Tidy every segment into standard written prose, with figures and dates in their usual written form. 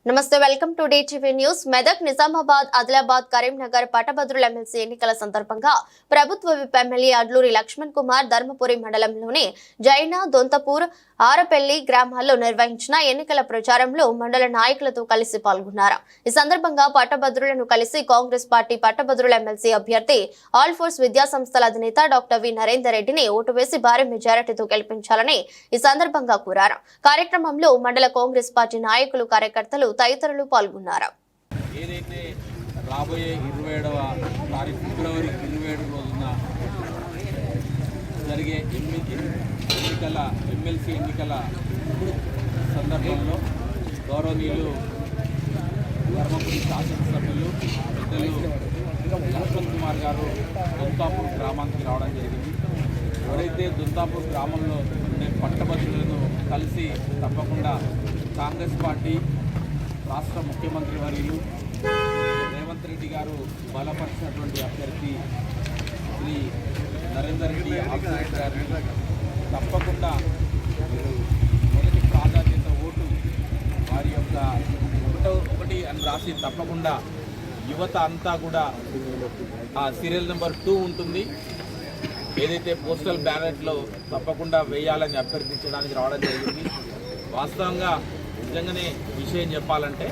నమస్తే welcome to DTV news. Medak, Nizamabad, Adilabad, Karimnagar పట్టభద్రుల MLC ఎన్నికల సందర్భంగా ప్రభుత్వ విప్ ఎమ్మెల్యే అడ్లూరి లక్ష్మణ్ కుమార్ ధర్మపురి మండలంలోని జైనా, దొంతపూర్, ఆరపల్లి గ్రామాల్లో నిర్వహించిన ఎన్నికల ప్రచారంలో మండల నాయకులతో కలిసి పాల్గొన్నారు. ఈ సందర్భంగా పట్టభద్రులను కలిసి కాంగ్రెస్ పార్టీ పట్టభద్రుల ఎమ్మెల్సీ అభ్యర్థి ఆల్ ఫోర్స్ విద్యా సంస్థల అధినేత డాక్టర్ వి నరేందర్ రెడ్డిని ఓటు వేసి భారీ మెజారిటీతో గెలిపించాలని ఈ సందర్భంగా కోరారు. కార్యక్రమంలో మండల కాంగ్రెస్ పార్టీ నాయకులు, కార్యకర్తలు తదితరులు పాల్గొన్నారు. ఏదైతే రాబోయే 27వ తారీఖు ఫిబ్రవరి 27 రోజున జరిగే ఎమ్మెల్సీ ఎన్నికల సందర్భంలో గౌరవనీయులు ధర్మపురి శాసనసభ్యులు పెద్దలు లక్ష్మణ్ కుమార్ గారు దొంతాపూర్ గ్రామానికి రావడం జరిగింది. ఎవరైతే దొంతాపూర్ గ్రామంలో ఉండే పట్టభద్రులను కలిసి తప్పకుండా కాంగ్రెస్ పార్టీ రాష్ట్ర ముఖ్యమంత్రి వర్యులు రేవంత్ రెడ్డి గారు బలపరిచినటువంటి అభ్యర్థి శ్రీ నరేందర్ రెడ్డి ఆఫీసర్ గారిని తప్పకుండా మొదటి ప్రాధాన్యత ఓటు వారి యొక్క ఒకటి అని రాసి తప్పకుండా యువత అంతా కూడా ఆ సీరియల్ నెంబర్ 2 ఉంటుంది, ఏదైతే పోస్టల్ బ్యాలెట్లో తప్పకుండా వేయాలని అభ్యర్థించడానికి రావడం జరిగింది. వాస్తవంగా నిజంగానే విషయం చెప్పాలంటే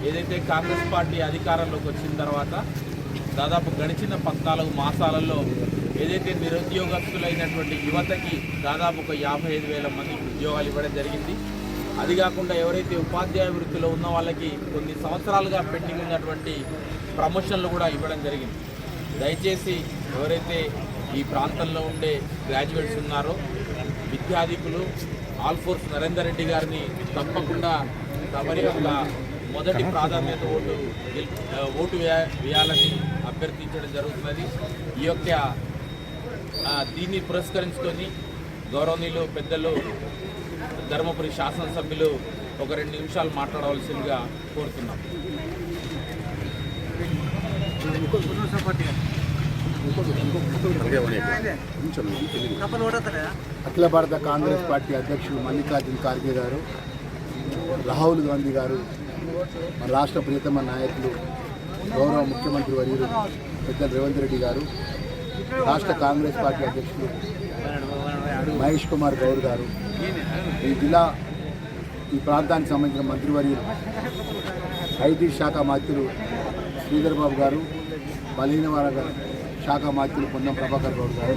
ఏదైతే కాంగ్రెస్ పార్టీ అధికారంలోకి వచ్చిన తర్వాత దాదాపు గడిచిన 14 మాసాలలో ఏదైతే నిరుద్యోగస్తులైనటువంటి యువతకి దాదాపు ఒక 55,000 మందికి ఉద్యోగాలు ఇవ్వడం జరిగింది. అది కాకుండా ఎవరైతే ఉపాధ్యాయ వృత్తిలో ఉన్న వాళ్ళకి కొన్ని సంవత్సరాలుగా పెండింగ్ ఉన్నటువంటి ప్రమోషన్లు కూడా ఇవ్వడం జరిగింది. దయచేసి ఎవరైతే ఈ ప్రాంతంలో ఉండే గ్రాడ్యుయేట్స్ ఉన్నారో విద్యాధికులు ఆల్ ఫోర్స్ నరేందర్ రెడ్డి గారిని తప్పకుండా తమరి యొక్క మొదటి ప్రాధాన్యత ఓటు వేయాలని అభ్యర్థించడం జరుగుతున్నది. ఈ యొక్క దీన్ని పురస్కరించుకొని గౌరవనీయులు పెద్దలు ధర్మపురి శాసనసభ్యులు ఒక 2 నిమిషాలు మాట్లాడవలసిందిగా కోరుతున్నాం. అఖిల భారత కాంగ్రెస్ పార్టీ అధ్యక్షులు మల్లికార్జున ఖార్గే గారు, రాహుల్ గాంధీ గారు, మన రాష్ట్ర ప్రియతమ నాయకులు గౌరవ ముఖ్యమంత్రి వర్యులు పెద్దలు రేవంత్ రెడ్డి గారు, రాష్ట్ర కాంగ్రెస్ పార్టీ అధ్యక్షులు మహేష్ కుమార్ గౌడ్ గారు, ఈ జిల్లా ఈ ప్రాంతానికి సంబంధించిన మంత్రివర్యులు ఐటీ శాఖ మంత్రులు శ్రీధర్ బాబు గారు, బలహీన వర్గాల శాఖ మంత్రులు పొన్నం ప్రభాకర్ గౌడ్ గారు,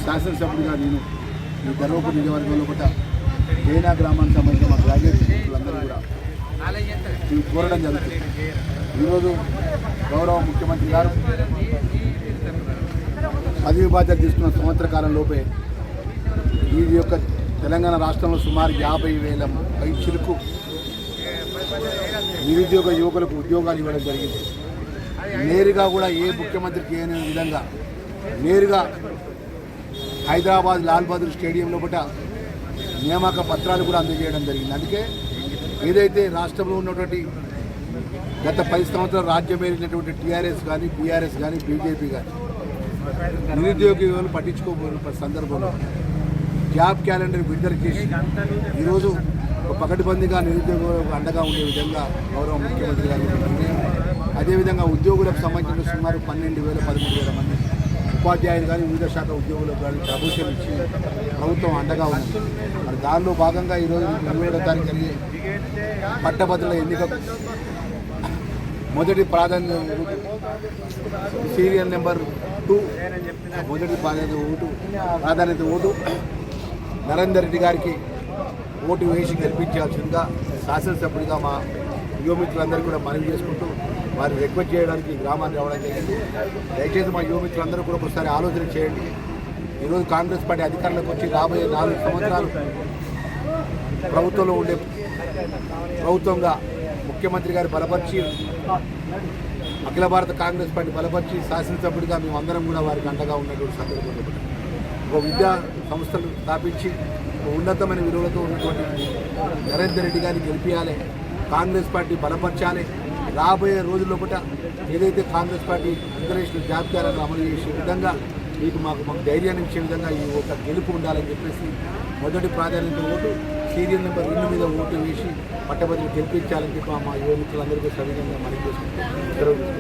శాసనసభ్యుడిగా నేను ఈ ధర్మపురి నియోజకవర్గంలో కూడా జైనా గ్రామానికి సంబంధించిన మా గ్రాడ్యుయేట్ మిత్రులందరూ కూడా కోరడం జరుగుతుంది. ఈరోజు గౌరవ ముఖ్యమంత్రి గారు పదవి బాధ్యత తీసుకున్న సంవత్సర కాలంలోపే ఈ యొక్క తెలంగాణ రాష్ట్రంలో సుమారు 50,000 పైచిలకు నిరుద్యోగ యువకులకు ఉద్యోగాలు ఇవ్వడం జరిగింది. నేరుగా కూడా ఏ ముఖ్యమంత్రికి అయిన విధంగా నేరుగా హైదరాబాద్ లాల్ బహదూర్ స్టేడియంలో కూడా నియామక పత్రాలు కూడా అందజేయడం జరిగింది. అందుకే ఏదైతే రాష్ట్రంలో ఉన్నటువంటి గత 10 సంవత్సరాలు రాజ్యం ఏలినటువంటి టీఆర్ఎస్ కానీ, బీఆర్ఎస్ కానీ, బీజేపీ కానీ నిరుద్యోగ యువకులు పట్టించుకోబోతున్న సందర్భంలో జాబ్ క్యాలెండర్ విడుదల చేసి ఈరోజు ఒక పకడ్బందీగా నిరుద్యోగులకు అండగా ఉండే విధంగా గౌరవ ముఖ్యమంత్రి గారు నిర్ణయం. అదేవిధంగా ఉద్యోగులకు సంబంధించిన సుమారు 12,000, 13,000 మంది ఉపాధ్యాయులు కానీ, వివిధ శాఖ ఉద్యోగులకు కానీ ప్రమోషన్ ఇచ్చి ప్రభుత్వం అండగా ఉంది. మరి దానిలో భాగంగా ఈరోజు 27వ తారీఖు జరిగే పట్టభద్రుల ఎన్నికకు మొదటి ప్రాధాన్యత సీరియల్ నెంబర్ 2 మొదటి ప్రాధాన్యత ఓటు నరేందర్ రెడ్డి గారికి ఓటు వేసి గెలిపించాల్సిందిగా శాసనసభ్యుడిగా మా యువమిత్రులందరూ కూడా మనవి చేసుకుంటూ వారిని రిక్వెస్ట్ చేయడానికి గ్రామానికి రావడం జరిగింది. దయచేసి మా యువమిత్రులందరూ కూడా ఒకసారి ఆలోచన చేయండి. ఈరోజు కాంగ్రెస్ పార్టీ అధికారంలోకి వచ్చి రాబోయే 4 సంవత్సరాలు ప్రభుత్వంలో ఉండే ప్రభుత్వంగా ముఖ్యమంత్రి గారు బలపరిచి, అఖిల భారత కాంగ్రెస్ పార్టీ బలపరిచి శాసనసభ్యుడిగా మేమందరం కూడా వారికి అండగా ఉన్నటువంటి సందర్భంలో ఒక విద్యా సంస్థలు స్థాపించి ఉన్నతమైన విలువలతో ఉన్నటువంటి నరేందర్ రెడ్డి గారిని గెలిపించాలి, కాంగ్రెస్ పార్టీ బలపరచాలి. రాబోయే రోజుల్లో కూడా ఏదైతే కాంగ్రెస్ పార్టీ ఇంటర్నేషనల్ జాబితాలను అమలు చేసే విధంగా మాకు ధైర్యాన్ని ఇచ్చే విధంగా ఈ ఒక గెలుపు ఉండాలని చెప్పేసి మొదటి ప్రాధాన్యత ఓటు సీరియల్ నెంబర్ 2 మీద ఓటు వేసి పట్టభద్రులు గెలిపించాలని చెప్పి మా యువ మిత్రులందరికీ సవిధంగా మనవి చేసుకుంటూ సెలవు తీసుకుంటున్నాను.